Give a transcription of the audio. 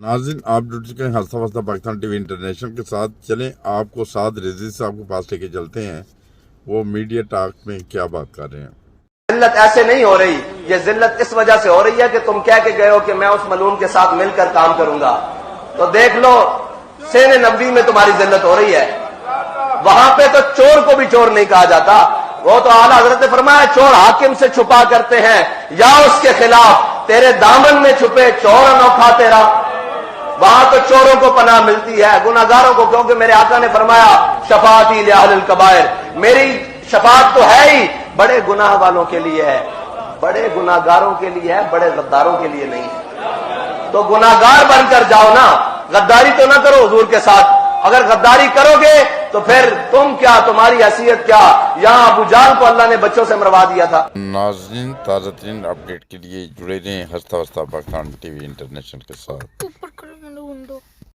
नाज़रीन, आप जुड़ चुके हैं हंसता वस्ता पाकिस्तान टीवी इंटरनेशनल के साथ। चलें आपको साद रिजवी साहब के पास लेके चलते हैं, वो मीडिया टॉक में क्या बात कर रहे हैं। जिल्लत ऐसे नहीं हो रही, ये जिल्लत इस वजह से हो रही है कि तुम कह के गए हो कि मैं उस मलून के साथ मिलकर काम करूंगा। तो देख लो, सेने नबी में तुम्हारी जिल्लत हो रही है। वहां पे तो चोर को भी चोर नहीं कहा जाता। वो तो आला हजरत ने फरमाया, चोर हाकिम से छुपा करते हैं या उसके खिलाफ, तेरे दामन में छुपे चोर अनोखा तेरा। वहां तो चोरों को पनाह मिलती है, गुनाहगारों को, क्योंकि मेरे आका ने फरमाया शफाअती लिअहलिल कबाइर, मेरी शफाअत तो है ही बड़े गुनाह वालों के लिए है, बड़े गुनाहगारों के लिए है, बड़े गद्दारों के लिए नहीं है। तो गुनाहगार बनकर जाओ ना, गद्दारी तो ना करो हुजूर के साथ। अगर गद्दारी करोगे तो फिर तुम क्या, तुम्हारी हैसियत क्या। यहां अबू जाल को अल्लाह ने बच्चों से मरवा दिया था। नाज़रीन, ताज़ा तरीन अपडेट के लिए जुड़े रहें हंसता वस्ता पाकिस्तान टीवी इंटरनेशनल के साथ।